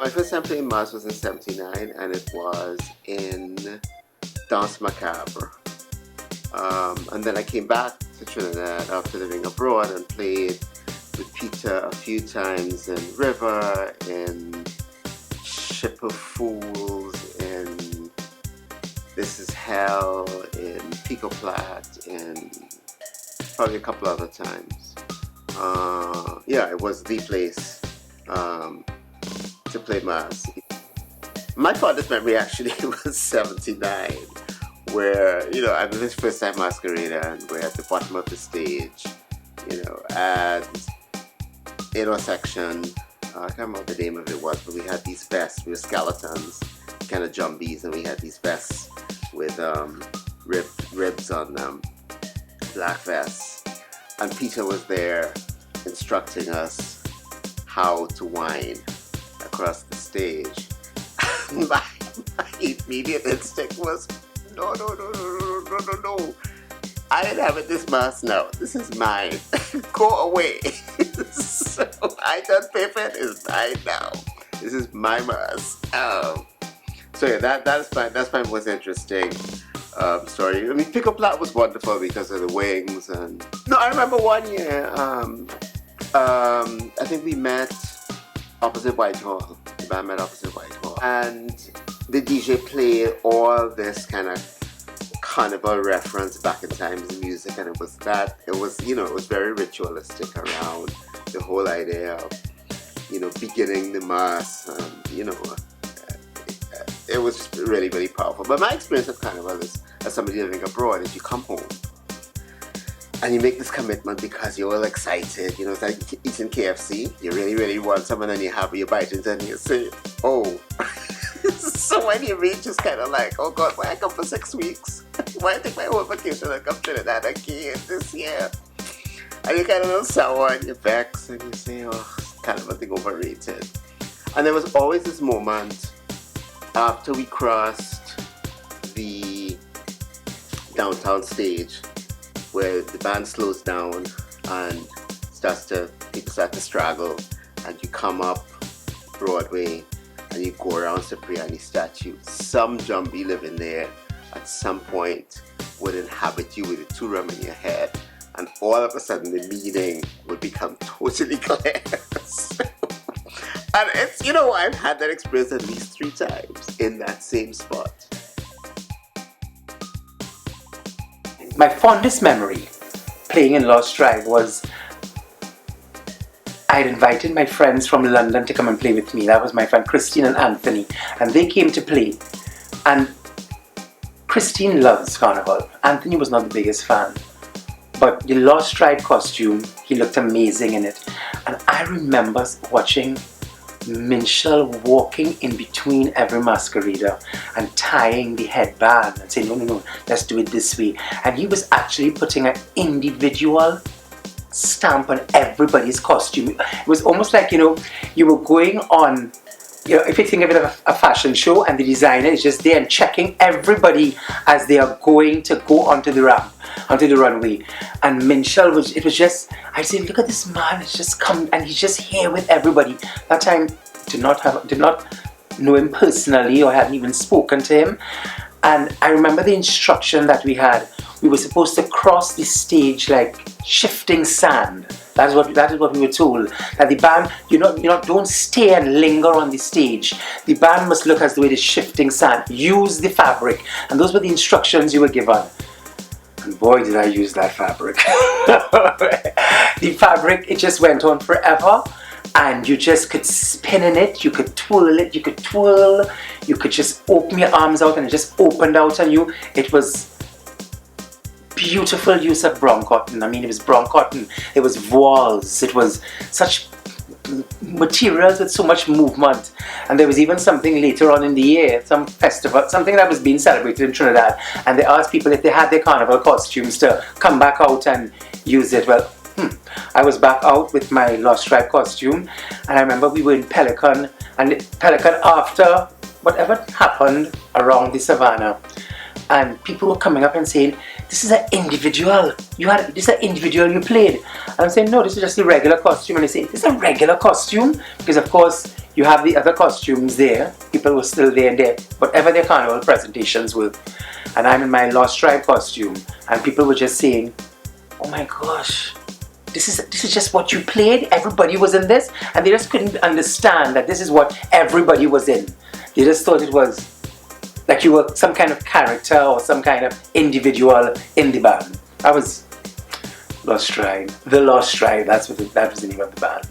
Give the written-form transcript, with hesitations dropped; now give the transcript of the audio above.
My first time playing Mars was in '79, and it was in Danse Macabre. And then I came back to Trinidad after living abroad and played with Peter a few times in River, in Ship of Fools, in This Is Hell, in Pico Plat, and probably a couple other times. Yeah, it was the place to play Mass. My fondest memory actually was '79, where, you know, I was this first time masquerader, and we're at the bottom of the stage, you know, and in our section, I can't remember what the name of it was, but we had these vests. We were skeletons, kind of jumbies, and we had these vests with ribs on them, black vests. And Peter was there instructing us how to whine across the stage. my immediate instinct was, no. I ain't having this mask now. This is mine. Go away. So I done pay for it. It's mine now. This is my mask. So yeah, that's my most interesting story. I mean, Pick Up Plat was wonderful because of the wings. And no, I remember one year. I think we met opposite Whitehall. The band met opposite Whitehall, and the DJ played all this kind of carnival reference back in times music, and it was you know, it was very ritualistic around the whole idea of, you know, beginning the mass, and you know, it was just really, really powerful. But my experience of carnival is, as somebody living abroad, is you come home and you make this commitment because you're all excited. You know, it's like eating KFC. You really, really want someone, and you have your bite into it, and you say, oh. So when you reach, it's kind of like, oh God, why I come for 6 weeks? Why I take my whole vacation and come to Trinidad again this year? And you kind of little sour and you vex, and you say, oh, kind of a thing overrated. And there was always this moment after we crossed the downtown stage where the band slows down and people start to straggle, and you come up Broadway and you go around Cipriani statue. Some jumbie living there at some point would inhabit you with a two-rum in your head, and all of a sudden the meaning would become totally clear. And it's, you know, I've had that experience at least 3 times in that same spot. My fondest memory playing in Lost Tribe was I'd invited my friends from London to come and play with me. That was my friend Christine and Anthony, and they came to play. And Christine loves Carnival. Anthony was not the biggest fan, but the Lost Tribe costume, he looked amazing in it. And I remember watching Minshall walking in between every masquerader and tying the headband and saying, no, let's do it this way. And he was actually putting an individual stamp on everybody's costume. It was almost like, you know, you were going on, you know, if you think of it as a fashion show, and the designer is just there and checking everybody as they are going to go onto the ramp, onto the runway. And Minshall it was just, I said, look at this man, it's just come, and he's just here with everybody. That time, did not know him personally, or hadn't even spoken to him. And I remember the instruction that we had. We were supposed to cross the stage like shifting sand. That is what we were told. That the band, don't stay and linger on the stage. The band must look as though it is shifting sand. Use the fabric. And those were the instructions you were given. And boy, did I use that fabric. The fabric, it just went on forever. And you just could spin in it, you could twirl it, you could twirl, you could just open your arms out and it just opened out on you. It was beautiful use of brown cotton. I mean, it was brown cotton, it was voiles, it was such materials with so much movement. And there was even something later on in the year, some festival, something that was being celebrated in Trinidad, and they asked people if they had their carnival costumes to come back out and use it. Well, I was back out with my Lost Tribe costume, and I remember we were in Pelican, and Pelican after whatever happened around the savannah, and people were coming up and saying, this is an individual, this is an individual you played. And I'm saying, no, this is just a regular costume. And they say, this is a regular costume? Because of course, You have the other costumes there. People were still there in their whatever their carnival presentations were. And I'm in my Lost Tribe costume. And people were just saying, oh my gosh, this is just what you played? Everybody was in this? And they just couldn't understand that this is what everybody was in. They just thought it was like you were some kind of character or some kind of individual in the band. That was Lost Tribe. The Lost Tribe, that was the name of the band.